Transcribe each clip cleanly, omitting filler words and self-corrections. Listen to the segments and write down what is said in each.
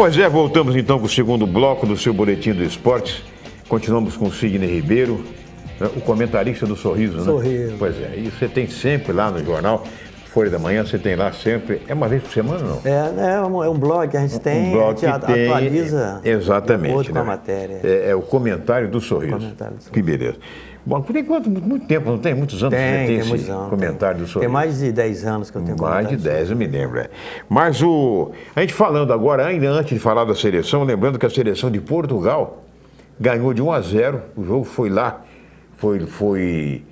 Pois é, voltamos então com o segundo bloco do seu Boletim do Esportes. Continuamos com o Sidney Ribeiro, né, o comentarista do Sorriso, né? Sorriso. Pois é, e você tem sempre lá no jornal, Folha da Manhã, você tem lá sempre, é uma vez por semana não? É um blog que a gente tem, blog a gente atualiza exatamente, com a matéria. É o comentário do Sorriso. Que beleza. Bom, por enquanto, muito tempo, não tem? Muitos anos que você tem esse comentário do Sorriso? Tem mais de 10 anos que eu tenho mais de 10, eu me lembro. Mas a gente falando agora, ainda antes de falar da seleção, lembrando que a seleção de Portugal ganhou de 1-0, o jogo foi lá, foi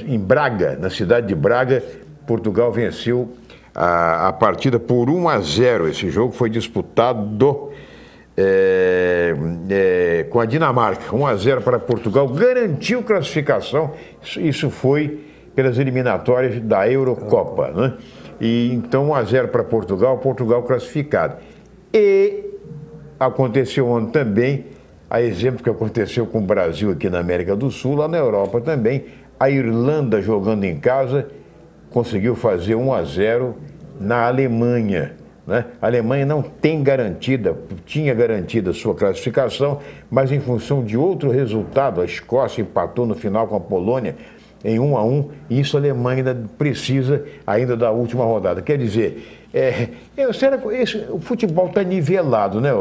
em Braga, na cidade de Braga. Portugal venceu a partida por 1-0. Esse jogo foi disputado com a Dinamarca. 1-0 para Portugal, garantiu classificação. Isso foi pelas eliminatórias da Eurocopa, né? E então 1-0 para Portugal, Portugal classificado. E aconteceu ontem também, a exemplo que aconteceu com o Brasil aqui na América do Sul, lá na Europa também, a Irlanda jogando em casa conseguiu fazer 1-0 na Alemanha, né? A Alemanha não tem tinha garantida a sua classificação, mas em função de outro resultado, a Escócia empatou no final com a Polônia em 1-1, e isso a Alemanha ainda precisa ainda da última rodada. Quer dizer, o futebol está nivelado, né,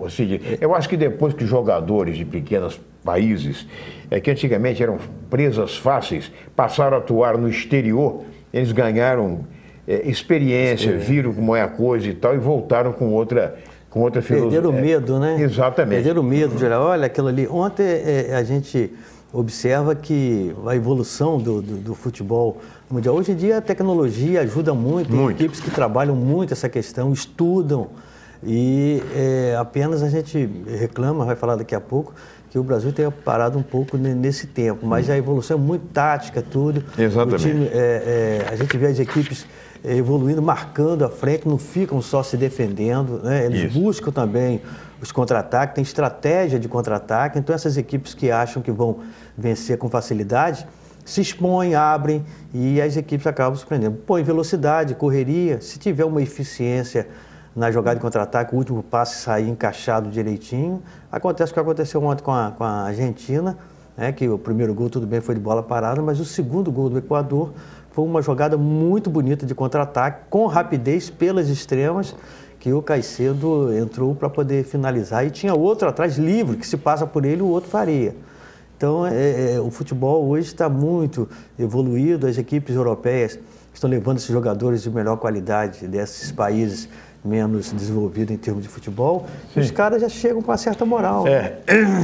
Cid? Eu acho que depois que jogadores de pequenos países, que antigamente eram presas fáceis, passaram a atuar no exterior, eles ganharam experiência, viram como é a coisa e tal, e voltaram com outra filosofia. Perderam o medo, né? Exatamente. Perderam o medo de olhar, olha aquilo ali. Ontem a gente observa que a evolução do futebol mundial. Hoje em dia a tecnologia ajuda muito, tem equipes que trabalham muito essa questão, estudam, e apenas a gente reclama, vai falar daqui a pouco, que o Brasil tenha parado um pouco nesse tempo, mas a evolução é muito tática, tudo. Exatamente. O time, a gente vê as equipes evoluindo, marcando à frente, não ficam só se defendendo, né? Eles buscam também os contra-ataques, tem estratégia de contra-ataque, então essas equipes que acham que vão vencer com facilidade, se expõem, abrem, e as equipes acabam surpreendendo. Põe velocidade, correria, se tiver uma eficiência na jogada de contra-ataque, o último passe sair encaixado direitinho. Acontece o que aconteceu ontem com a Argentina, né, que o primeiro gol, tudo bem, foi de bola parada, mas o segundo gol do Equador foi uma jogada muito bonita de contra-ataque, com rapidez pelas extremas, que o Caicedo entrou para poder finalizar, e tinha outro atrás livre, que se passa por ele, o outro faria. Então, o futebol hoje está muito evoluído, as equipes europeias estão levando esses jogadores de melhor qualidade desses países menos desenvolvido em termos de futebol, e os caras já chegam com uma certa moral.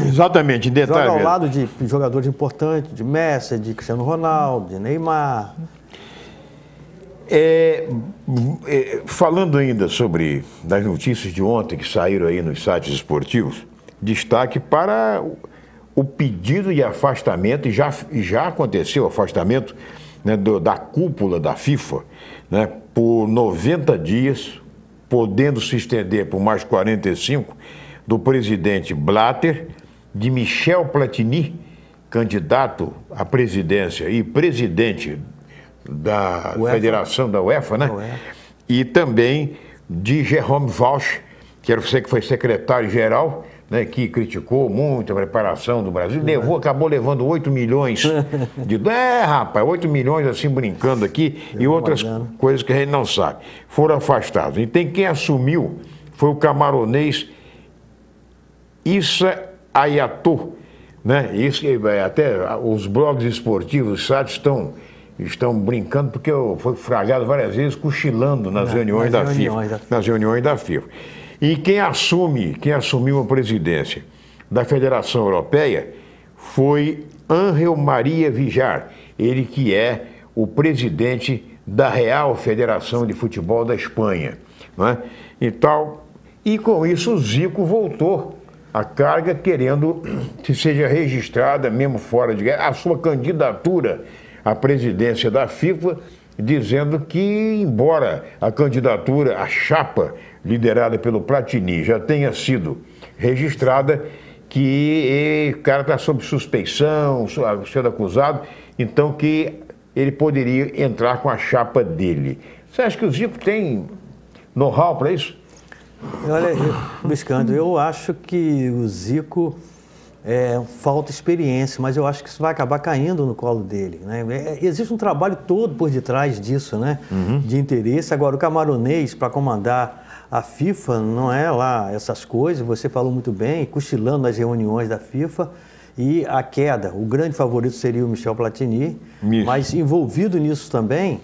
Exatamente, detalhe. Joga ao lado de jogadores importantes, de Messi, de Cristiano Ronaldo, de Neymar. Falando ainda sobre das notícias de ontem que saíram aí nos sites esportivos, destaque para o pedido de afastamento, e já aconteceu o afastamento, né, da cúpula da FIFA, né, por 90 dias, podendo se estender por mais 45, do presidente Blatter, de Michel Platini, candidato à presidência e presidente da Federação da UEFA, né? E também de Jerome Valch, que foi secretário-geral, né, que criticou muito a preparação do Brasil, acabou levando 8 milhões de... 8 milhões assim brincando aqui, e outras coisas que a gente não sabe. Foram afastados. E tem quem assumiu, foi o camaronês Issa Hayatou, né? Isso, até os blogs esportivos, os sites estão brincando, porque foi fragado várias vezes, cochilando nas reuniões da FIFA. Nas reuniões da FIFA. E quem assumiu a presidência da Federação Europeia foi Ángel Maria Villar, ele que é o presidente da Real Federação de Futebol da Espanha, não é? E com isso o Zico voltou à carga, querendo que seja registrada, mesmo fora de guerra, a sua candidatura à presidência da FIFA, dizendo que, embora a candidatura, a chapa liderada pelo Platini já tenha sido registrada, que o cara está sob suspeição, sendo acusado, então que ele poderia entrar com a chapa dele. Você acha que o Zico tem know-how para isso? Olha, Luiz Cândido, eu acho que o Zico falta experiência, mas eu acho que isso vai acabar caindo no colo dele, né? Existe um trabalho todo por detrás disso, né? De interesse. Agora, o camaronês, para comandar a FIFA, não é lá essas coisas, você falou muito bem, cochilando nas reuniões da FIFA. E a queda, o grande favorito seria o Michel Platini, mas envolvido nisso também,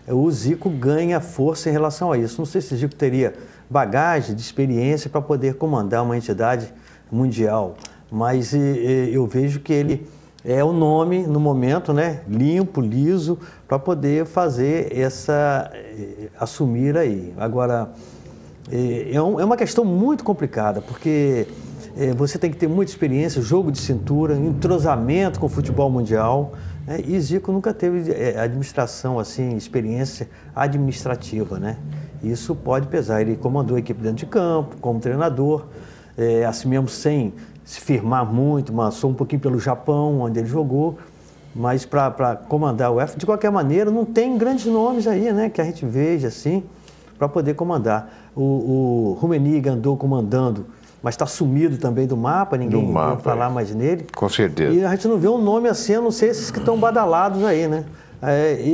o Zico ganha força em relação a isso. Não sei se o Zico teria bagagem de experiência para poder comandar uma entidade mundial, mas eu vejo que ele é o nome no momento, né, limpo, liso, para poder fazer assumir aí. Agora, é uma questão muito complicada, porque você tem que ter muita experiência, jogo de cintura, entrosamento com o futebol mundial, né? E Zico nunca teve administração, assim, experiência administrativa, né? Isso pode pesar. Ele comandou a equipe dentro de campo, como treinador, assim mesmo sem se firmar muito, passou um pouquinho pelo Japão, onde ele jogou, mas para comandar o UEFA, de qualquer maneira, não tem grandes nomes aí, né? Que a gente veja, assim, para poder comandar. O Rummenigge andou comandando, mas está sumido também do mapa, ninguém vai falar mais nele. Com certeza. E a gente não vê um nome assim, a não ser esses que estão badalados aí, né?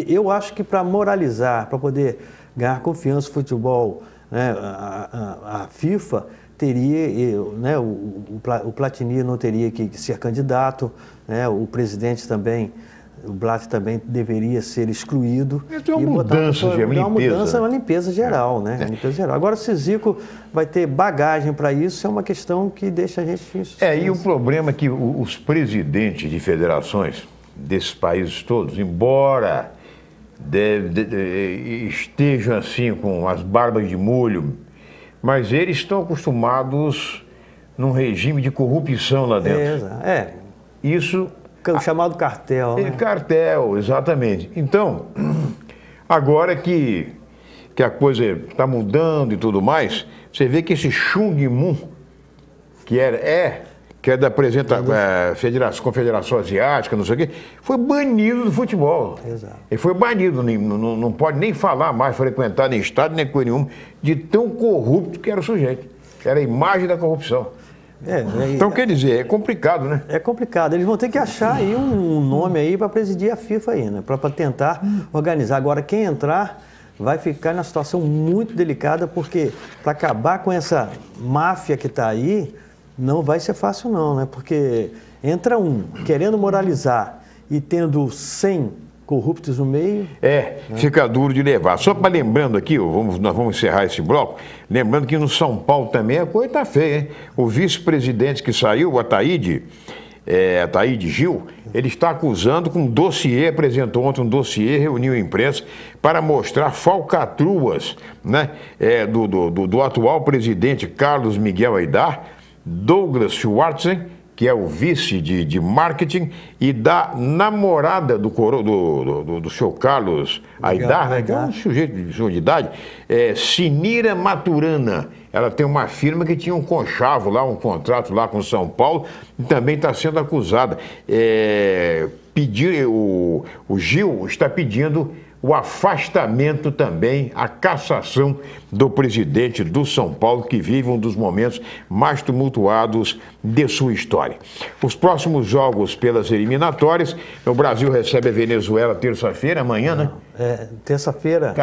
Eu acho que para moralizar, para poder ganhar confiança no futebol, né, a FIFA teria, né, o Platini não teria que ser candidato, né, o presidente também, o Blatter também deveria ser excluído. Tem uma mudança, uma limpeza geral, né? Limpeza geral. Agora, se Zico vai ter bagagem para isso, é uma questão que deixa a gente... E o problema é que os presidentes de federações desses países todos, embora estejam assim com as barbas de molho, mas eles estão acostumados num regime de corrupção lá dentro. Isso... O chamado cartel, né? Cartel, exatamente. Então, agora que a coisa está mudando e tudo mais, você vê que esse Chung Moon, que é da Confederação Asiática, não sei o quê, foi banido do futebol. Exato. Ele foi banido, não pode nem falar mais, frequentar nem estádio, nem coisa nenhuma, de tão corrupto que era o sujeito. Era a imagem da corrupção. Então, quer dizer, é complicado, né? É complicado. Eles vão ter que achar aí um nome aí para presidir a FIFA aí, né? Para tentar organizar. Agora, quem entrar vai ficar numa situação muito delicada, porque para acabar com essa máfia que está aí, não vai ser fácil não, né? Porque entra um querendo moralizar e tendo 100 corruptos no meio. Fica duro de levar. Só para lembrando aqui, nós vamos encerrar esse bloco, lembrando que no São Paulo também a coisa está feia, hein? O vice-presidente que saiu, o Ataíde Gil, ele está acusando com um dossiê, apresentou ontem um dossiê, reuniu a imprensa para mostrar falcatruas, né, do atual presidente Carlos Miguel Aidar, Douglas Schwartzen, que é o vice de marketing, e da namorada do senhor Carlos Aidar, né, que é um sujeito de idade, Sinira Maturana. Ela tem uma firma que tinha um conchavo lá, um contrato lá com São Paulo, e também está sendo acusada. O Gil está pedindo o afastamento também, a cassação do presidente do São Paulo, que vive um dos momentos mais tumultuados de sua história. Os próximos jogos pelas eliminatórias, o Brasil recebe a Venezuela terça-feira, amanhã, né? Terça-feira.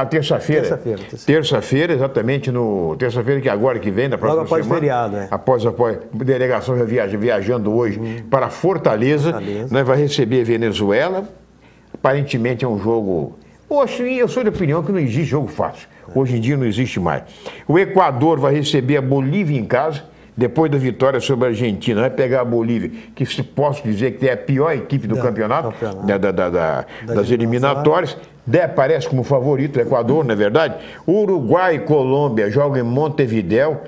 Terça-feira, exatamente, terça-feira que agora que vem, da próxima semana. Logo após feriado, Após a delegação já viajando hoje para Fortaleza, né, vai receber a Venezuela. Aparentemente é um jogo... Poxa, eu sou de opinião que não existe jogo fácil. Hoje em dia não existe mais. O Equador vai receber a Bolívia em casa, depois da vitória sobre a Argentina. Vai pegar a Bolívia, que se posso dizer que é a pior equipe do campeonato. Das eliminatórias. Aparece como favorito o Equador, não é verdade? Uruguai e Colômbia jogam em Montevidéu.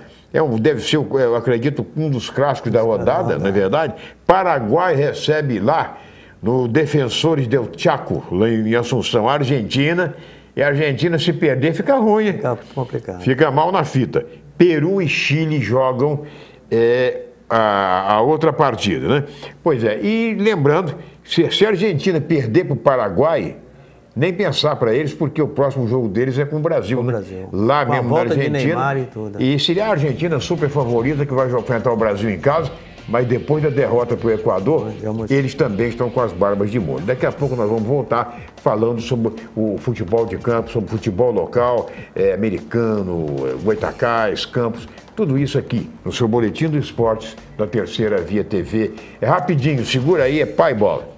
Deve ser, eu acredito, um dos clássicos da rodada, não é verdade? Paraguai recebe lá no Defensores del Chaco, lá em Assunção, Argentina. E a Argentina, se perder, fica ruim, hein? Fica complicado. Fica mal na fita. Peru e Chile jogam a outra partida, né? Pois é, e lembrando, se a Argentina perder para o Paraguai, nem pensar para eles, porque o próximo jogo deles é com o Brasil. Com o né? Brasil. Lá Com a mesmo na volta de Argentina. Neymar e tudo. E seria a Argentina super favorita que vai enfrentar o Brasil em casa, mas depois da derrota para o Equador, eles também estão com as barbas de molho. Daqui a pouco nós vamos voltar falando sobre o futebol de campo, sobre o futebol local, americano, Goitacás, Campos, tudo isso aqui no seu Boletim do Esportes da Terceira Via TV. É rapidinho, segura aí, é pai bola.